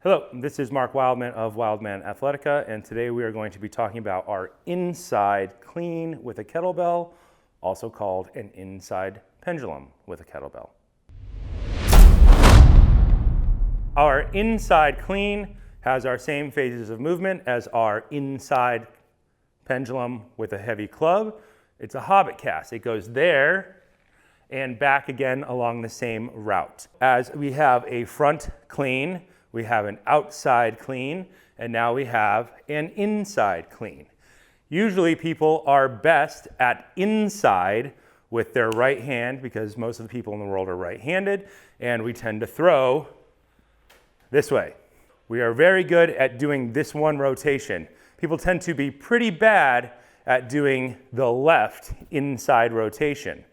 Hello, this is Mark Wildman of Wildman Athletica, and today we are going to be talking about our inside clean with a kettlebell, also called an inside pendulum with a kettlebell. Our inside clean has our same phases of movement as our inside pendulum with a heavy club. It's a hobbit cast. It goes there and back again along the same route. As we have a front clean, we have an outside clean, and now we have an inside clean. Usually people are best at inside with their right hand because most of the people in the world are right-handed, and we tend to throw this way. We are very good at doing this one rotation. People tend to be pretty bad at doing the left inside rotation.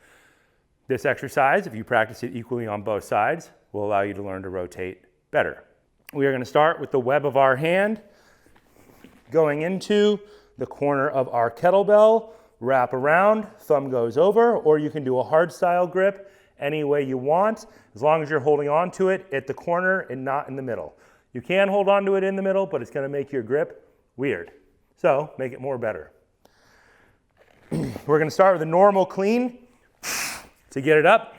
This exercise, if you practice it equally on both sides, will allow you to learn to rotate better. We are going to start with the web of our hand, going into the corner of our kettlebell, wrap around, thumb goes over, or you can do a hard style grip any way you want, as long as you're holding on to it at the corner and not in the middle. You can hold on to it in the middle, but it's going to make your grip weird. So make it more better. We're going to start with a normal clean. To get it up,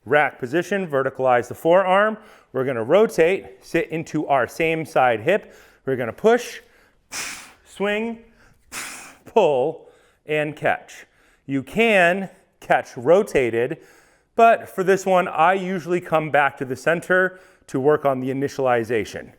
rack position, verticalize the forearm. We're going to rotate, sit into our same side hip. We're going to push, swing, pull, and catch. You can catch rotated, but for this one, I usually come back to the center to work on the initialization.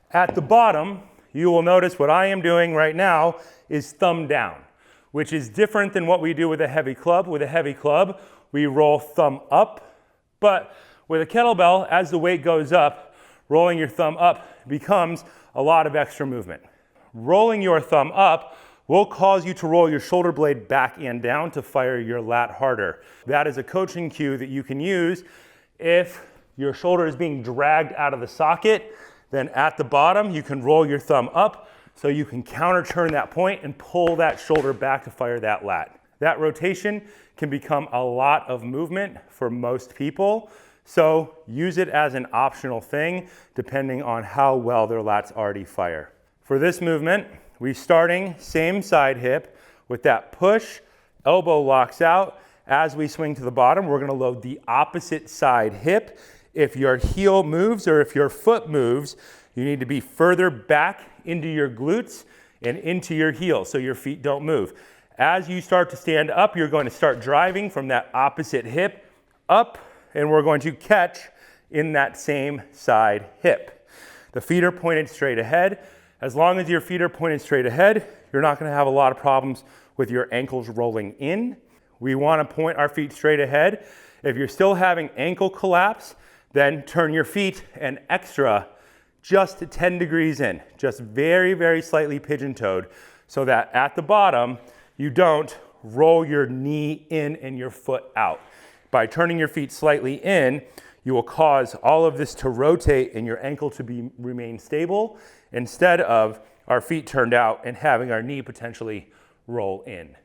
At the bottom, you will notice what I am doing right now is thumb down, which is different than what we do with a heavy club. With a heavy club, we roll thumb up, but with a kettlebell, as the weight goes up, rolling your thumb up becomes a lot of extra movement. Rolling your thumb up will cause you to roll your shoulder blade back and down to fire your lat harder. That is a coaching cue that you can use if your shoulder is being dragged out of the socket. Then at the bottom, you can roll your thumb up so you can counter turn that point and pull that shoulder back to fire that lat. That rotation can become a lot of movement for most people, so use it as an optional thing depending on how well their lats already fire. For this movement, we're starting same side hip with that push, elbow locks out. As we swing to the bottom, we're gonna load the opposite side hip. If your heel moves or if your foot moves, you need to be further back into your glutes and into your heel so your feet don't move. As you start to stand up, you're going to start driving from that opposite hip up, and we're going to catch in that same side hip. The feet are pointed straight ahead. As long as your feet are pointed straight ahead, you're not going to have a lot of problems with your ankles rolling in. We want to point our feet straight ahead. If you're still having ankle collapse, then turn your feet an extra just 10 degrees in, just very, very slightly pigeon-toed, so that at the bottom, you don't roll your knee in and your foot out. By turning your feet slightly in, you will cause all of this to rotate and your ankle to remain stable, instead of our feet turned out and having our knee potentially roll in.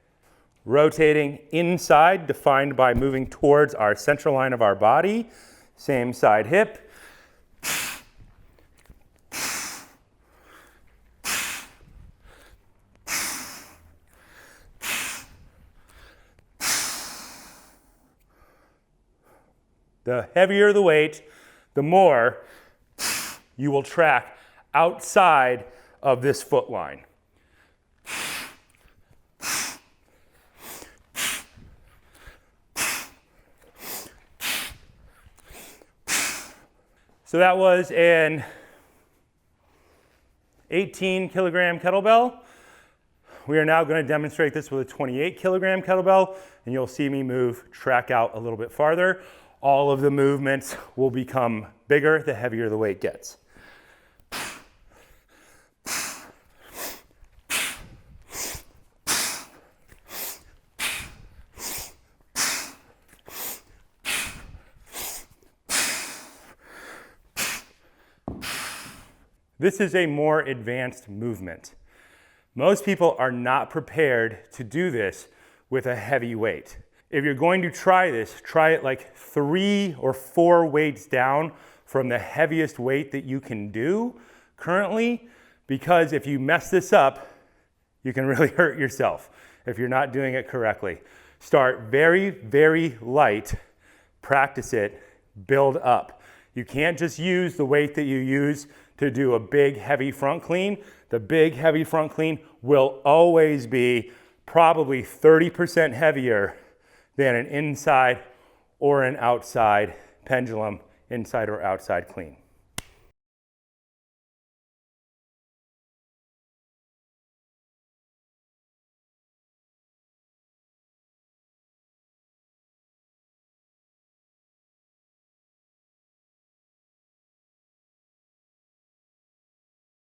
Rotating inside, defined by moving towards our central line of our body. Same side hip. The heavier the weight, the more you will track outside of this foot line. So that was an 18 kilogram kettlebell. We are now going to demonstrate this with a 28 kilogram kettlebell, and you'll see me track out a little bit farther. All of the movements will become bigger the heavier the weight gets. This is a more advanced movement. Most people are not prepared to do this with a heavy weight. If you're going to try this, try it like 3 or 4 weights down from the heaviest weight that you can do currently, because if you mess this up, you can really hurt yourself if you're not doing it correctly. Start very, very light, practice it, build up. You can't just use the weight that you use to do a big, heavy front clean. The big, heavy front clean will always be probably 30% heavier than an inside or an outside pendulum, inside or outside clean.